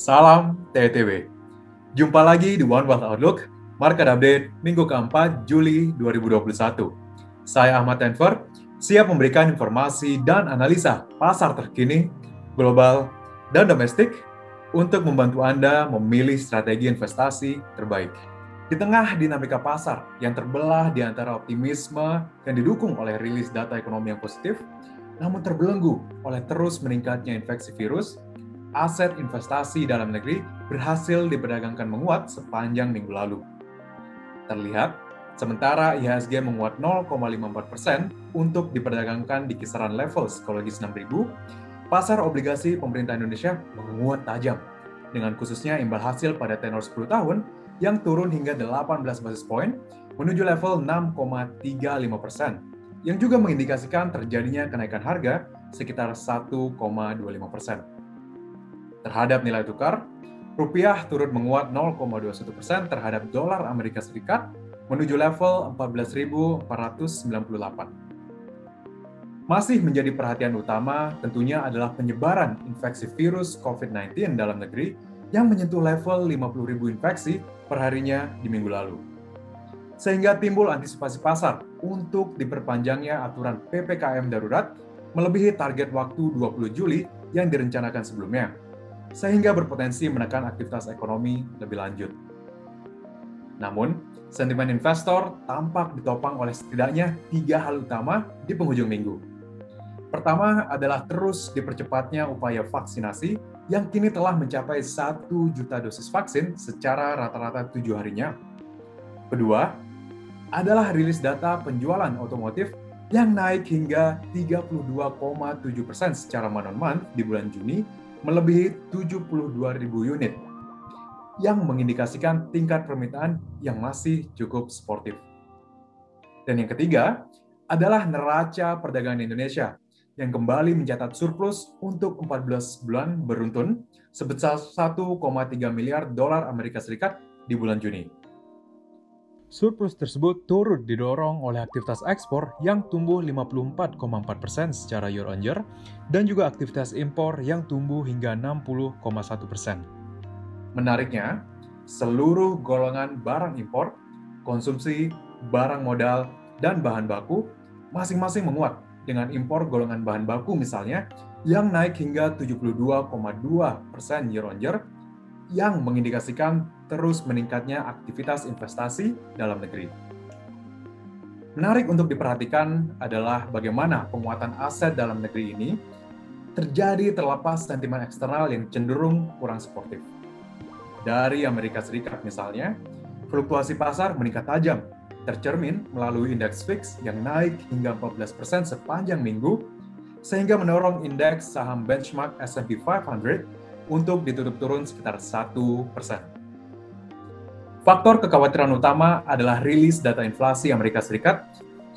Salam TTW. Jumpa lagi di One Wealth Outlook, Market Update Minggu keempat Juli 2021. Saya Ahmad Tenfer, siap memberikan informasi dan analisa pasar terkini, global, dan domestik untuk membantu Anda memilih strategi investasi terbaik. Di tengah dinamika pasar yang terbelah di antara optimisme yang didukung oleh rilis data ekonomi yang positif, namun terbelenggu oleh terus meningkatnya infeksi virus, aset investasi dalam negeri berhasil diperdagangkan menguat sepanjang minggu lalu. Terlihat, sementara IHSG menguat 0,54% untuk diperdagangkan di kisaran level psikologis 6.000, pasar obligasi pemerintah Indonesia menguat tajam, dengan khususnya imbal hasil pada tenor 10 tahun yang turun hingga 18 basis poin menuju level 6,35%, yang juga mengindikasikan terjadinya kenaikan harga sekitar 1,25%. Terhadap nilai tukar, rupiah turut menguat 0,21% terhadap dolar Amerika Serikat menuju level 14.498. Masih menjadi perhatian utama tentunya adalah penyebaran infeksi virus COVID-19 dalam negeri yang menyentuh level 50.000 infeksi perharinya di minggu lalu. Sehingga timbul antisipasi pasar untuk diperpanjangnya aturan PPKM darurat melebihi target waktu 20 Juli yang direncanakan sebelumnya, sehingga berpotensi menekan aktivitas ekonomi lebih lanjut. Namun, sentimen investor tampak ditopang oleh setidaknya 3 hal utama di penghujung minggu. Pertama adalah terus dipercepatnya upaya vaksinasi yang kini telah mencapai 1 juta dosis vaksin secara rata-rata 7 harinya. Kedua, adalah rilis data penjualan otomotif yang naik hingga 32,7% secara month-on-month di bulan Juni, melebihi 72.000 unit, yang mengindikasikan tingkat permintaan yang masih cukup sportif. Dan yang ketiga adalah neraca perdagangan Indonesia yang kembali mencatat surplus untuk 14 bulan beruntun sebesar 1,3 miliar dolar Amerika Serikat di bulan Juni. Surplus tersebut turut didorong oleh aktivitas ekspor yang tumbuh 54,4% secara year-on-year dan juga aktivitas impor yang tumbuh hingga 60,1%. Menariknya, seluruh golongan barang impor, konsumsi, barang modal, dan bahan baku masing-masing menguat, dengan impor golongan bahan baku misalnya yang naik hingga 72,2% year-on-year, yang mengindikasikan terus meningkatnya aktivitas investasi dalam negeri. Menarik untuk diperhatikan adalah bagaimana penguatan aset dalam negeri ini terjadi terlepas sentimen eksternal yang cenderung kurang sportif. Dari Amerika Serikat misalnya, fluktuasi pasar meningkat tajam, tercermin melalui indeks VIX yang naik hingga 14% sepanjang minggu, sehingga mendorong indeks saham benchmark S&P 500 untuk ditutup turun sekitar 1%. Faktor kekhawatiran utama adalah rilis data inflasi Amerika Serikat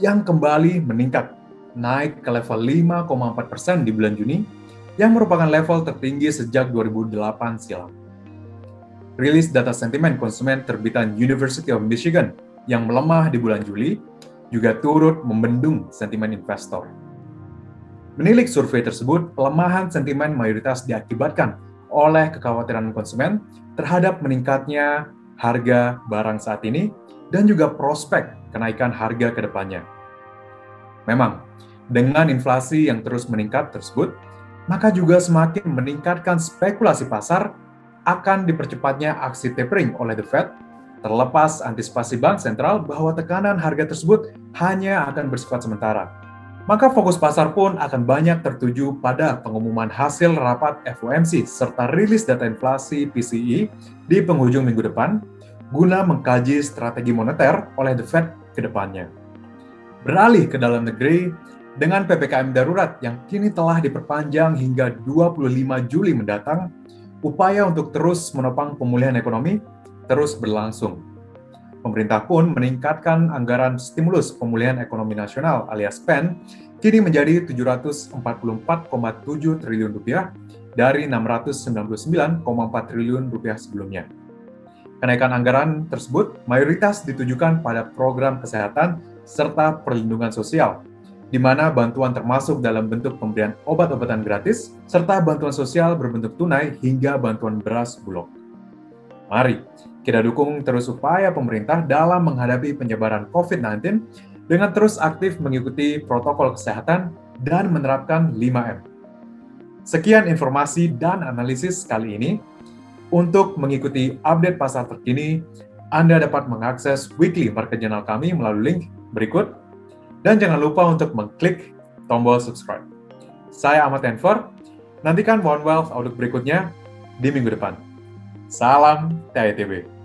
yang kembali meningkat, naik ke level 5,4% di bulan Juni, yang merupakan level tertinggi sejak 2008 silam. Rilis data sentimen konsumen terbitan University of Michigan yang melemah di bulan Juli juga turut membendung sentimen investor. Menilik survei tersebut, pelemahan sentimen mayoritas diakibatkan oleh kekhawatiran konsumen terhadap meningkatnya harga barang saat ini dan juga prospek kenaikan harga ke depannya. Memang, dengan inflasi yang terus meningkat tersebut, maka juga semakin meningkatkan spekulasi pasar akan dipercepatnya aksi tapering oleh The Fed, terlepas antisipasi bank sentral bahwa tekanan harga tersebut hanya akan bersifat sementara. Maka fokus pasar pun akan banyak tertuju pada pengumuman hasil rapat FOMC serta rilis data inflasi PCE di penghujung minggu depan guna mengkaji strategi moneter oleh The Fed ke depannya. Beralih ke dalam negeri, dengan PPKM darurat yang kini telah diperpanjang hingga 25 Juli mendatang, upaya untuk terus menopang pemulihan ekonomi terus berlangsung. Pemerintah pun meningkatkan anggaran stimulus pemulihan ekonomi nasional alias PEN kini menjadi 744,7 triliun rupiah dari 699,4 triliun rupiah sebelumnya. Kenaikan anggaran tersebut mayoritas ditujukan pada program kesehatan serta perlindungan sosial di mana bantuan termasuk dalam bentuk pemberian obat-obatan gratis, serta bantuan sosial berbentuk tunai hingga bantuan beras Bulog. Mari kita dukung terus upaya pemerintah dalam menghadapi penyebaran COVID-19 dengan terus aktif mengikuti protokol kesehatan dan menerapkan 5M. Sekian informasi dan analisis kali ini. Untuk mengikuti update pasar terkini, Anda dapat mengakses weekly market journal kami melalui link berikut. Dan jangan lupa untuk mengklik tombol subscribe. Saya Ahmad Enver, nantikan One Wealth Outlook berikutnya di minggu depan. Salam TITB.